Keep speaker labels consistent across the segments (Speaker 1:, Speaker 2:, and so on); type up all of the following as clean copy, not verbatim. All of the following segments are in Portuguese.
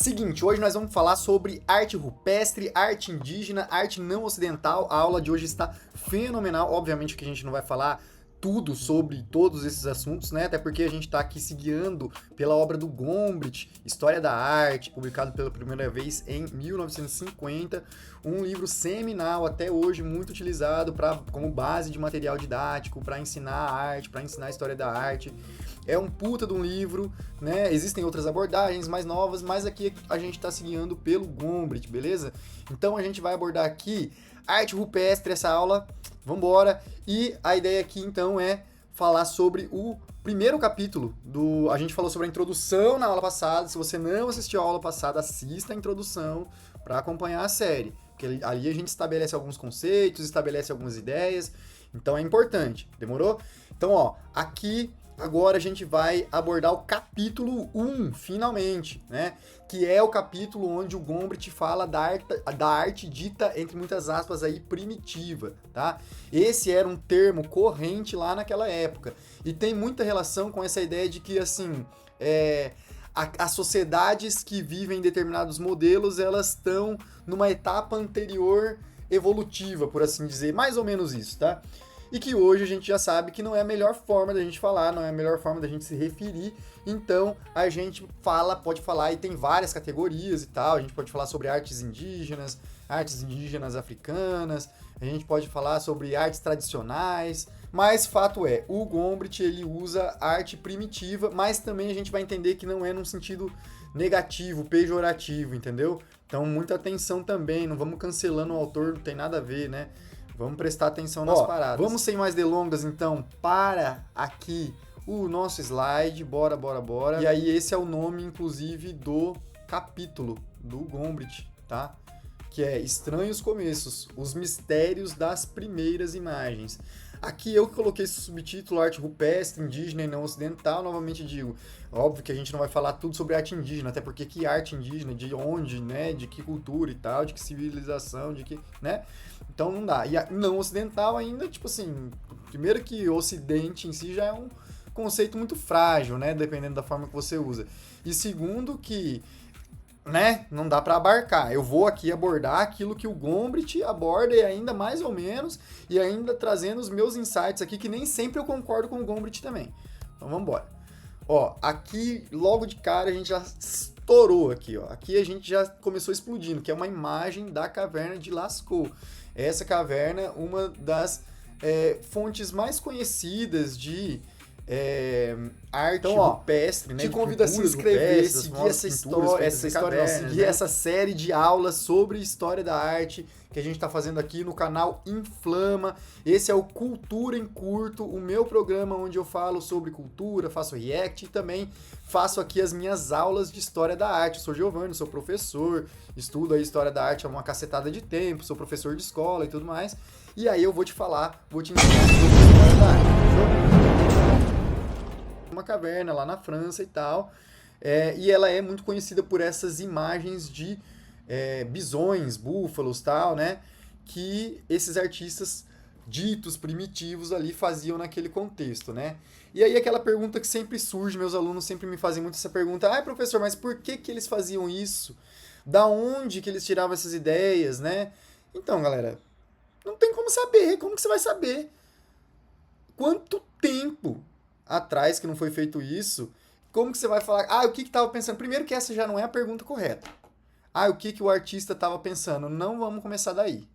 Speaker 1: Seguinte, hoje nós vamos falar sobre arte rupestre, arte indígena, arte não ocidental. A aula de hoje está fenomenal. Obviamente que a gente não vai falar tudo sobre todos esses assuntos, né? Até porque a gente está aqui se guiando pela obra do Gombrich, História da Arte, publicado pela primeira vez em 1950, um livro seminal até hoje muito utilizado como base de material didático para ensinar a arte, para ensinar a história da arte. É um puta de um livro, né? Existem outras abordagens mais novas, mas aqui a gente está se guiando pelo Gombrich, beleza? Então a gente vai abordar aqui arte rupestre, essa aula. Vambora! E a ideia aqui então é falar sobre o primeiro capítulo do. A gente falou sobre a introdução na aula passada. Se você não assistiu a aula passada, assista a introdução para acompanhar a série. Porque ali a gente estabelece alguns conceitos, estabelece algumas ideias. Então é importante. Demorou? Então, ó, aqui. Agora a gente vai abordar o capítulo 1, finalmente, né? Que é o capítulo onde o Gombrich fala da arte dita, entre muitas aspas, aí, primitiva, tá? Esse era um termo corrente lá naquela época. E tem muita relação com essa ideia de que, assim, as sociedades que vivem determinados modelos, elas estão numa etapa anterior evolutiva, por assim dizer. Mais ou menos isso, tá? E que hoje a gente já sabe que não é a melhor forma da gente falar, não é a melhor forma da gente se referir. Então a gente pode falar, e tem várias categorias e tal. A gente pode falar sobre artes indígenas africanas, a gente pode falar sobre artes tradicionais. Mas fato é, o Gombrich ele usa arte primitiva, mas também a gente vai entender que não é num sentido negativo, pejorativo, entendeu? Então muita atenção também, não vamos cancelando o autor, não tem nada a ver, né? Vamos prestar atenção nas paradas. Vamos sem mais delongas, então, para aqui o nosso slide. Bora. E aí esse é o nome, inclusive, do capítulo do Gombrich, tá? Que é Estranhos Começos, os mistérios das primeiras imagens. Aqui eu coloquei esse subtítulo, arte rupestre, indígena e não ocidental. Novamente digo, óbvio que a gente não vai falar tudo sobre arte indígena, até porque que arte indígena, de onde, né, de que cultura e tal, de que civilização, de que, né? Então não dá. E a não ocidental ainda, tipo assim, primeiro que o ocidente em si já é um conceito muito frágil, né, dependendo da forma que você usa. E segundo que, né, não dá para abarcar. Eu vou aqui abordar aquilo que o Gombrich aborda e ainda mais ou menos, e ainda trazendo os meus insights aqui, que nem sempre eu concordo com o Gombrich também. Então vamos embora. Ó, aqui logo de cara a gente já estourou aqui, ó. Aqui a gente já começou explodindo, que é uma imagem da caverna de Lascaux. Essa caverna, uma das fontes mais conhecidas de arte então, rupestre, né? Te convido a se inscrever, seguir essa história, seguir essa série de aulas sobre história da arte que a gente está fazendo aqui no canal Inflama. Esse é o Cultura em Curto, o meu programa onde eu falo sobre cultura, faço react e também faço aqui as minhas aulas de história da arte. Eu sou Giovanni, sou professor, estudo a história da arte há uma cacetada de tempo, sou professor de escola e tudo mais. E aí eu vou te ensinar sobre a história da arte, fechou? Uma caverna lá na França e tal, e ela é muito conhecida por essas imagens de bisões, búfalos tal, né, que esses artistas ditos primitivos ali faziam naquele contexto, né. E aí aquela pergunta que sempre surge, meus alunos sempre me fazem muito essa pergunta, professor, mas por que eles faziam isso? Da onde que eles tiravam essas ideias, né? Então, galera, não tem como saber, como que você vai saber? Quanto tempo atrás que não foi feito isso, como que você vai falar, o que estava pensando? Primeiro que essa já não é a pergunta correta. O que o artista estava pensando? Não vamos começar daí.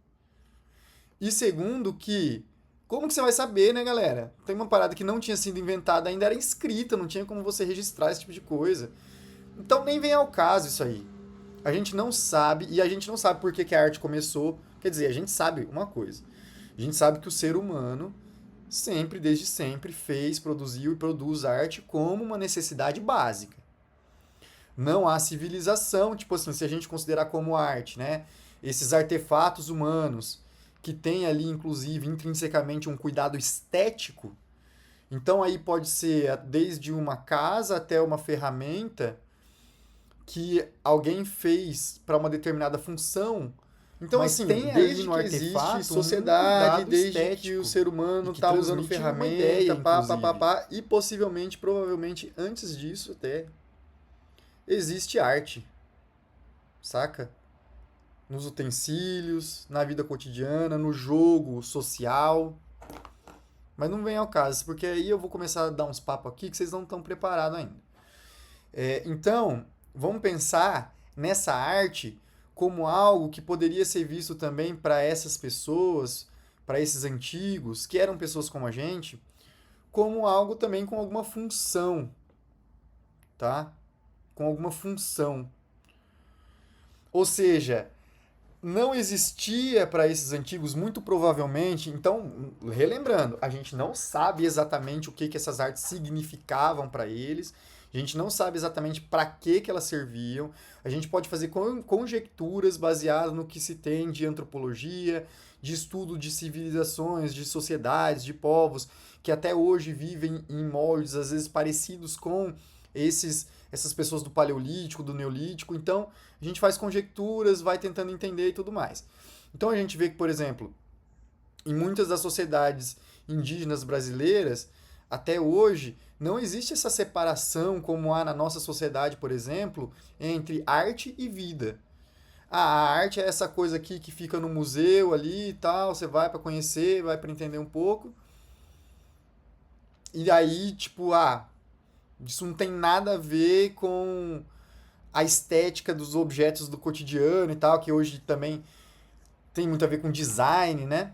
Speaker 1: E segundo que, como que você vai saber, né, galera? Tem uma parada que não tinha sido inventada, ainda era escrita, não tinha como você registrar esse tipo de coisa. Então nem vem ao caso isso aí. A gente não sabe, e a gente não sabe por que a arte começou. Quer dizer, a gente sabe uma coisa. A gente sabe que o ser humano sempre, desde sempre, produziu e produz arte como uma necessidade básica. Não há civilização, tipo assim, se a gente considerar como arte, né? Esses artefatos humanos que tem ali, inclusive, intrinsecamente um cuidado estético. Então aí pode ser desde uma casa até uma ferramenta que alguém fez para uma determinada função. Então, mas assim, tem desde no que existe sociedade, desde que o ser humano está usando ferramenta, e possivelmente, provavelmente, antes disso até, existe arte. saca? Nos utensílios, na vida cotidiana, no jogo social. Mas não vem ao caso, porque aí eu vou começar a dar uns papos aqui que vocês não estão preparados ainda. Então, vamos pensar nessa arte como algo que poderia ser visto também para essas pessoas, para esses antigos, que eram pessoas como a gente, como algo também com alguma função, tá? Com alguma função. Ou seja, não existia para esses antigos, muito provavelmente, então, relembrando, a gente não sabe exatamente o que que essas artes significavam para eles, a gente não sabe exatamente para que elas serviam, a gente pode fazer conjecturas baseadas no que se tem de antropologia, de estudo de civilizações, de sociedades, de povos, que até hoje vivem em moldes, às vezes, parecidos com essas pessoas do Paleolítico, do Neolítico. Então, a gente faz conjecturas, vai tentando entender e tudo mais. Então, a gente vê que, por exemplo, em muitas das sociedades indígenas brasileiras, até hoje, não existe essa separação como há na nossa sociedade, por exemplo, entre arte e vida. A arte é essa coisa aqui que fica no museu ali e tal, você vai para conhecer, vai para entender um pouco. E aí, tipo, isso não tem nada a ver com a estética dos objetos do cotidiano e tal, que hoje também tem muito a ver com design, né?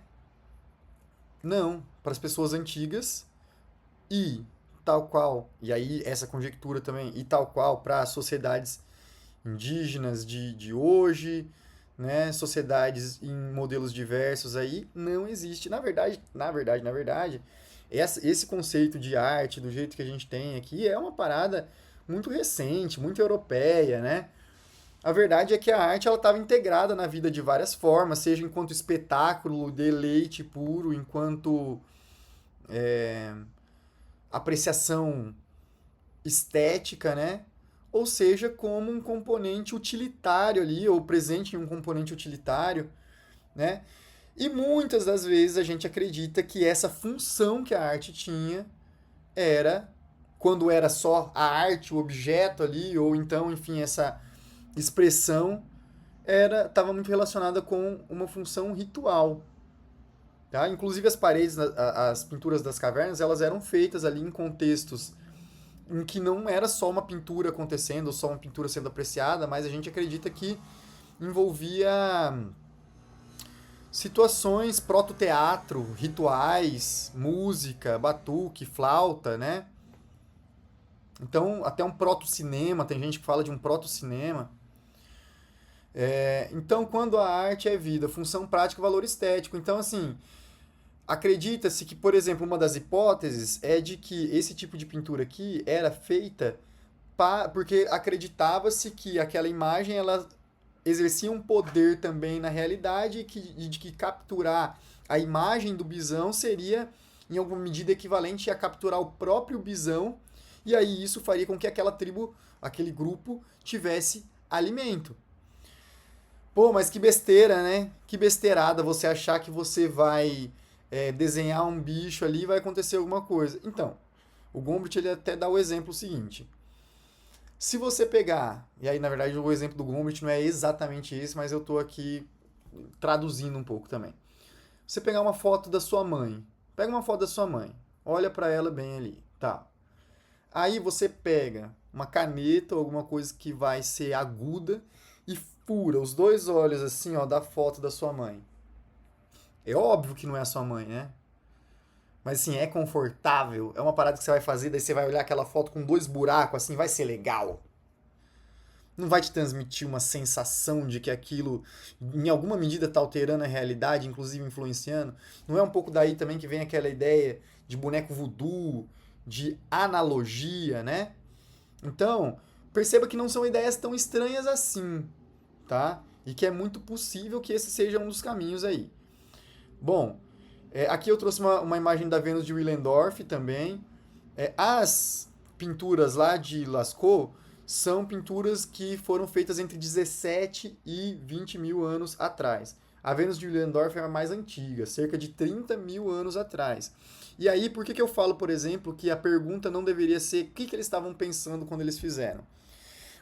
Speaker 1: Não, para as pessoas antigas e tal qual, e aí essa conjectura também, e tal qual para as sociedades indígenas de hoje, né? Sociedades em modelos diversos aí, não existe. Na verdade, esse conceito de arte, do jeito que a gente tem aqui, é uma parada muito recente, muito europeia, né? A verdade é que a arte ela estava integrada na vida de várias formas, seja enquanto espetáculo, deleite puro, enquanto apreciação estética, né? Ou seja, como um componente utilitário ali, ou presente em um componente utilitário, né? E muitas das vezes a gente acredita que essa função que a arte tinha era, quando era só a arte, o objeto ali, ou então, enfim, essa expressão, estava muito relacionada com uma função ritual. Tá? Inclusive as paredes, as pinturas das cavernas, elas eram feitas ali em contextos em que não era só uma pintura acontecendo, ou só uma pintura sendo apreciada, mas a gente acredita que envolvia situações, proto-teatro, rituais, música, batuque, flauta, né? Então, até um proto-cinema, tem gente que fala de um proto-cinema. Então, quando a arte é vida, função prática e valor estético. Então, assim, acredita-se que, por exemplo, uma das hipóteses é de que esse tipo de pintura aqui era feita porque acreditava-se que aquela imagem ela exercia um poder também na realidade e de que capturar a imagem do bisão seria, em alguma medida, equivalente a capturar o próprio bisão, e aí isso faria com que aquela tribo, aquele grupo, tivesse alimento. Pô, mas que besteira, né? Que besteirada você achar que você vai desenhar um bicho ali e vai acontecer alguma coisa. Então, o Gombrich ele até dá o exemplo seguinte. Se você pegar, e aí na verdade o exemplo do Gombrich não é exatamente esse, mas eu estou aqui traduzindo um pouco também. Você pegar uma foto da sua mãe, pega uma foto da sua mãe, olha para ela bem ali, tá? Aí você pega uma caneta ou alguma coisa que vai ser aguda e fura os dois olhos assim, ó, da foto da sua mãe. É óbvio que não é a sua mãe, né? Mas assim, é confortável. É uma parada que você vai fazer, daí você vai olhar aquela foto com dois buracos, assim, vai ser legal. Não vai te transmitir uma sensação de que aquilo, em alguma medida, está alterando a realidade, inclusive influenciando. Não é um pouco daí também que vem aquela ideia de boneco voodoo, de analogia, né? Então, perceba que não são ideias tão estranhas assim, tá? E que é muito possível que esse seja um dos caminhos aí. Bom, aqui eu trouxe uma imagem da Vênus de Willendorf também. As pinturas lá de Lascaux são pinturas que foram feitas entre 17 e 20 mil anos atrás. A Vênus de Willendorf é a mais antiga, cerca de 30 mil anos atrás. E aí, por que eu falo, por exemplo, que a pergunta não deveria ser o que eles estavam pensando quando eles fizeram?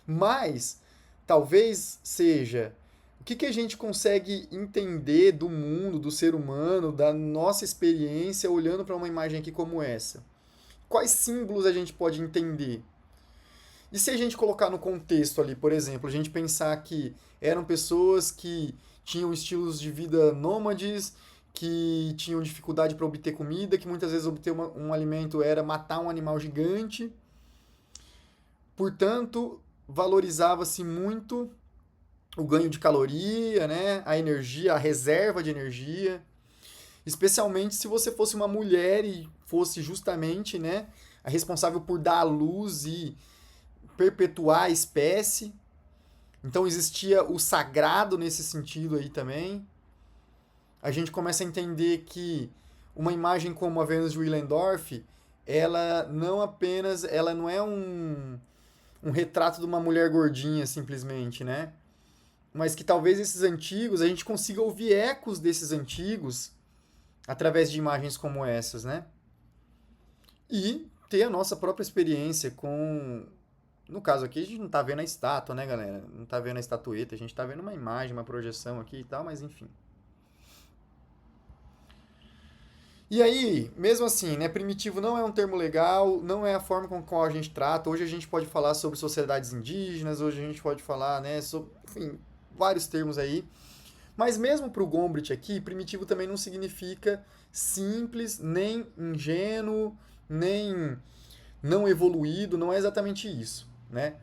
Speaker 1: Mas talvez seja o que a gente consegue entender do mundo, do ser humano, da nossa experiência olhando para uma imagem aqui como essa. Quais símbolos a gente pode entender? E se a gente colocar no contexto ali, por exemplo, a gente pensar que eram pessoas que tinham estilos de vida nômades, que tinham dificuldade para obter comida, que muitas vezes obter um alimento era matar um animal gigante. Portanto, valorizava-se muito o ganho de caloria, né? A energia, a reserva de energia. Especialmente se você fosse uma mulher e fosse justamente, né, a responsável por dar à luz e perpetuar a espécie. Então existia o sagrado nesse sentido aí também. A gente começa a entender que uma imagem como a Vênus de Willendorf, ela não é um retrato de uma mulher gordinha simplesmente, né? Mas que talvez esses antigos, a gente consiga ouvir ecos desses antigos através de imagens como essas, né? E ter a nossa própria experiência com... No caso aqui, a gente não tá vendo a estátua, né, galera? Não tá vendo a estatueta, a gente tá vendo uma imagem, uma projeção aqui e tal, mas enfim. E aí, mesmo assim, né, primitivo não é um termo legal, não é a forma com qual a gente trata. Hoje a gente pode falar sobre sociedades indígenas, hoje a gente pode falar, né, sobre, enfim, vários termos aí. Mas mesmo para o Gombrich aqui, primitivo também não significa simples, nem ingênuo, nem não evoluído, não é exatamente isso, né?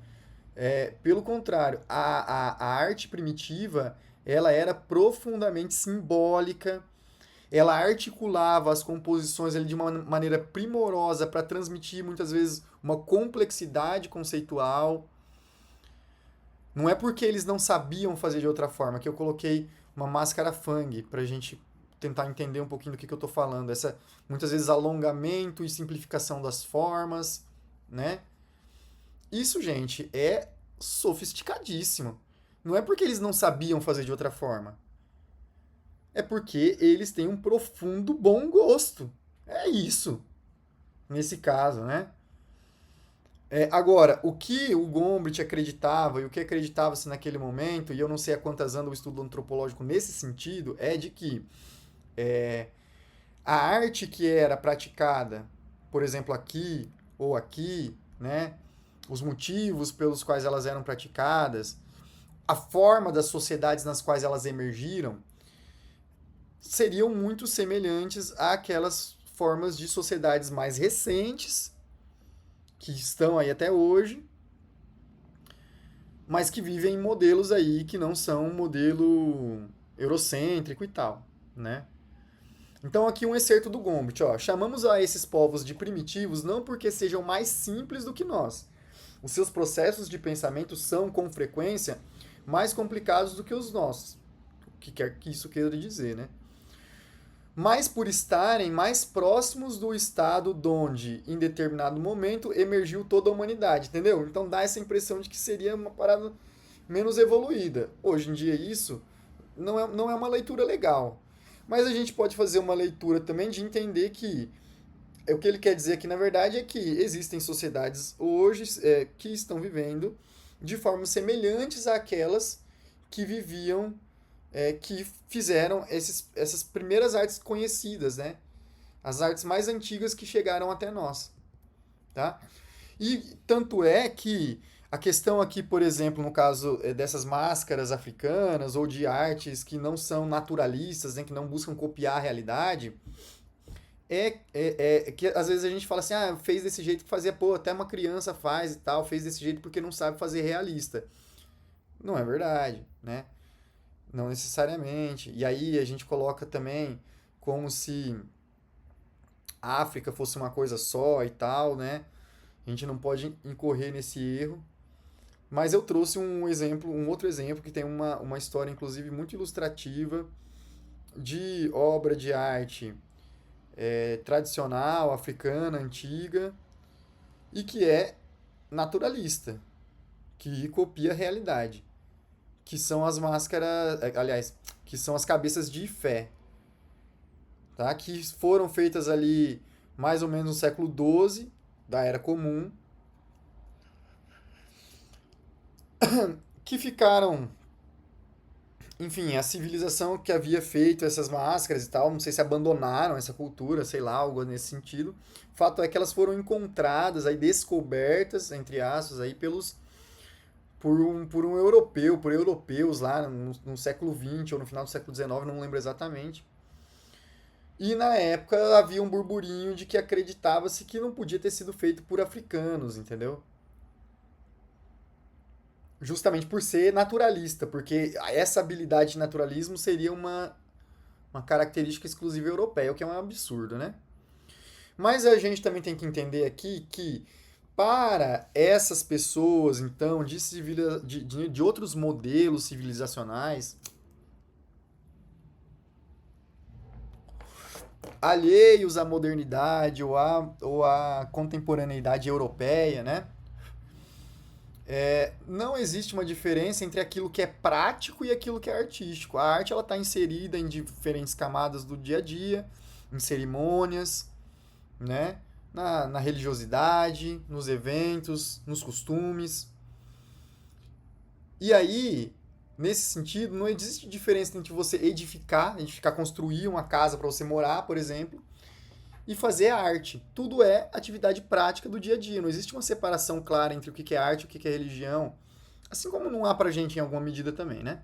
Speaker 1: Pelo contrário, a arte primitiva, ela era profundamente simbólica, ela articulava as composições ali de uma maneira primorosa para transmitir muitas vezes uma complexidade conceitual. Não é porque eles não sabiam fazer de outra forma que eu coloquei uma máscara Fang para a gente tentar entender um pouquinho do que eu estou falando. Essa, muitas vezes, alongamento e simplificação das formas, né? Isso, gente, é sofisticadíssimo. Não é porque eles não sabiam fazer de outra forma. É porque eles têm um profundo bom gosto. É isso, nesse caso, né? Agora, o que o Gombrich acreditava e o que acreditava-se naquele momento, e eu não sei há quantas anos o estudo antropológico nesse sentido, é de que a arte que era praticada, por exemplo, aqui, né, os motivos pelos quais elas eram praticadas, a forma das sociedades nas quais elas emergiram, seriam muito semelhantes àquelas formas de sociedades mais recentes, que estão aí até hoje, mas que vivem em modelos aí que não são um modelo eurocêntrico e tal, né? Então aqui um excerto do Gombrich, ó. Chamamos a esses povos de primitivos não porque sejam mais simples do que nós. Os seus processos de pensamento são, com frequência, mais complicados do que os nossos. O que quer que isso queira dizer, né? Mas por estarem mais próximos do estado donde, em determinado momento, emergiu toda a humanidade, entendeu? Então dá essa impressão de que seria uma parada menos evoluída. Hoje em dia isso não é uma leitura legal. Mas a gente pode fazer uma leitura também de entender que o que ele quer dizer aqui, na verdade, é que existem sociedades hoje que estão vivendo de formas semelhantes àquelas que viviam, que fizeram essas primeiras artes conhecidas, né? As artes mais antigas que chegaram até nós, tá? E tanto é que a questão aqui, por exemplo, no caso dessas máscaras africanas ou de artes que não são naturalistas, né, que não buscam copiar a realidade, é que às vezes a gente fala assim, ah, fez desse jeito que fazia, pô, até uma criança faz e tal, fez desse jeito porque não sabe fazer realista. Não é verdade, né? Não necessariamente. E aí a gente coloca também como se a África fosse uma coisa só e tal, né? A gente não pode incorrer nesse erro. Mas eu trouxe um exemplo, um outro exemplo que tem uma história, inclusive, muito ilustrativa de obra de arte tradicional, africana, antiga, e que é naturalista, que copia a realidade, que são as máscaras, aliás, que são as cabeças de Ifé, tá? Que foram feitas ali mais ou menos no século XII, da Era Comum, que ficaram, enfim, a civilização que havia feito essas máscaras e tal, não sei se abandonaram essa cultura, sei lá, algo nesse sentido. O fato é que elas foram encontradas, aí descobertas, entre aspas, aí por um europeu, por europeus lá no século XX ou no final do século XIX, não lembro exatamente. E na época havia um burburinho de que acreditava-se que não podia ter sido feito por africanos, entendeu? Justamente por ser naturalista, porque essa habilidade de naturalismo seria uma característica exclusiva europeia, o que é um absurdo, né? Mas a gente também tem que entender aqui que para essas pessoas, então, de outros modelos civilizacionais, alheios à modernidade ou à contemporaneidade europeia, né? Não existe uma diferença entre aquilo que é prático e aquilo que é artístico. A arte ela está inserida em diferentes camadas do dia a dia, em cerimônias, né? Na religiosidade, nos eventos, nos costumes. E aí, nesse sentido, não existe diferença entre você edificar, construir uma casa para você morar, por exemplo, e fazer arte. Tudo é atividade prática do dia a dia. Não existe uma separação clara entre o que é arte e o que é religião. Assim como não há pra gente em alguma medida também, né?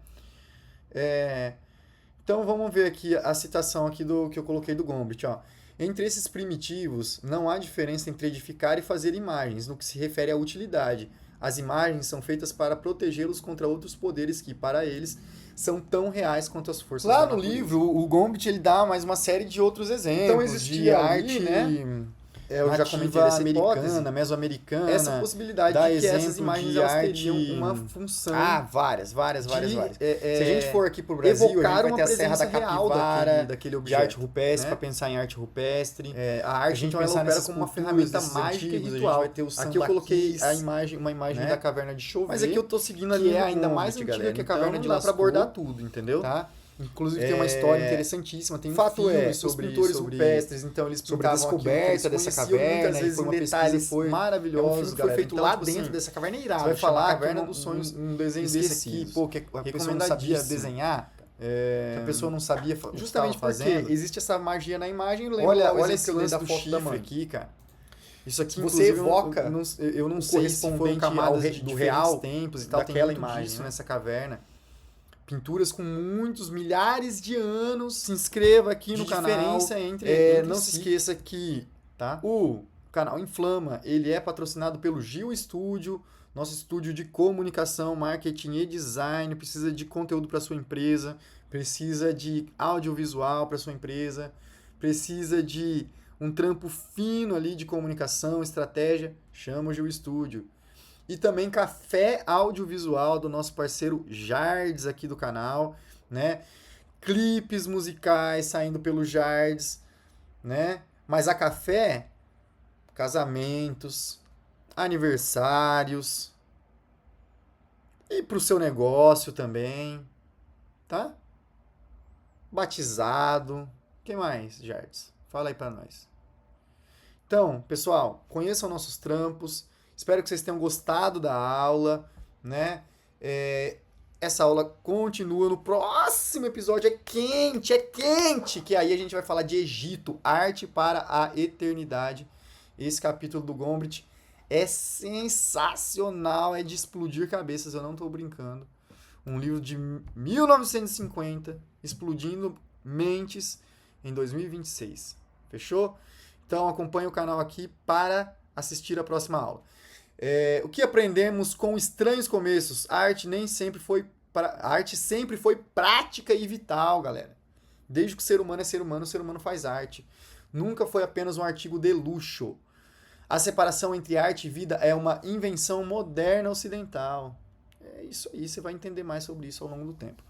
Speaker 1: Então vamos ver aqui a citação aqui do que eu coloquei do Gombrich, ó. Entre esses primitivos, não há diferença entre edificar e fazer imagens, no que se refere à utilidade. As imagens são feitas para protegê-los contra outros poderes que, para eles, são tão reais quanto as forças da natureza. Lá no livro, o Gombrich ele dá mais uma série de outros exemplos. Então existia de arte, né? Eu já comentei dessa americana, mesoamericana. Essa possibilidade de que essas imagens elas teriam uma função. Várias. Se a gente for aqui pro Brasil, a gente vai ter a Serra da Capivara, daquele objeto, de arte rupestre, para pensar em arte rupestre. A arte, a gente então, ela opera como uma ferramenta mágica e ritual. Vai ter o aqui eu coloquei uma imagem da caverna de Chauvet. Mas aqui eu tô seguindo ali, que é ainda mais antiga que a caverna de lá para abordar tudo, entendeu? Tá? Inclusive tem uma história interessantíssima, tem um filme sobre os pintores rupestres, então eles sobre a descoberta dessa caverna, muitas vezes foi uma pesquisa maravilhosa, foi feito lá dentro dessa caverna, é irado. Você vai falar Caverna dos Sonhos, um desenho desse aqui, pô, que a pessoa não sabia desenhar, que a pessoa não sabia justamente porque existe essa magia na imagem. Olha esse lance do chifre aqui, cara. Isso aqui você evoca, eu não sei se foram camadas do real tempos e tal, daquela imagem nessa caverna. Pinturas com muitos milhares de anos. Se inscreva aqui no canal. Diferença entre não se esqueça que, tá? O canal Inflama, ele é patrocinado pelo Gil Studio, nosso estúdio de comunicação, marketing e design. Precisa de conteúdo para sua empresa, precisa de audiovisual para sua empresa, precisa de um trampo fino ali de comunicação, estratégia, chama o Gil Studio. E também café audiovisual do nosso parceiro Jardes aqui do canal, né? Clipes musicais saindo pelo Jardes, né? Mas a café, casamentos, aniversários e pro seu negócio também, tá? Batizado, que mais, Jardes? Fala aí pra nós. Então, pessoal, conheçam nossos trampos. Espero que vocês tenham gostado da aula, né? Essa aula continua no próximo episódio. É quente, que aí a gente vai falar de Egito, arte para a eternidade. Esse capítulo do Gombrich é sensacional, é de explodir cabeças, eu não estou brincando. Um livro de 1950, explodindo mentes em 2026. Fechou? Então acompanhe o canal aqui para assistir a próxima aula. O que aprendemos com estranhos começos? A arte sempre foi prática e vital, galera. Desde que o ser humano é ser humano, o ser humano faz arte. Nunca foi apenas um artigo de luxo. A separação entre arte e vida é uma invenção moderna ocidental. É isso aí, você vai entender mais sobre isso ao longo do tempo.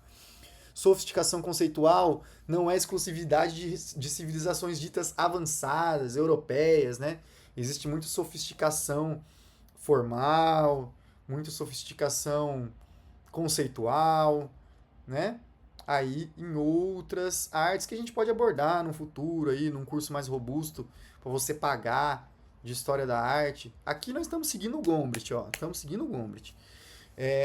Speaker 1: Sofisticação conceitual não é exclusividade de civilizações ditas avançadas, europeias, né? Existe muita sofisticação formal, muita sofisticação conceitual, né? Aí em outras artes que a gente pode abordar no futuro aí, num curso mais robusto para você pagar de história da arte. Aqui nós estamos seguindo o Gombrich, ó. Estamos seguindo o Gombrich.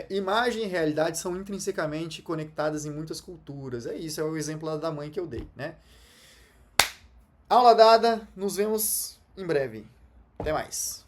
Speaker 1: Imagem e realidade são intrinsecamente conectadas em muitas culturas. É isso, é o exemplo da mãe que eu dei, né? Aula dada, nos vemos em breve. Até mais.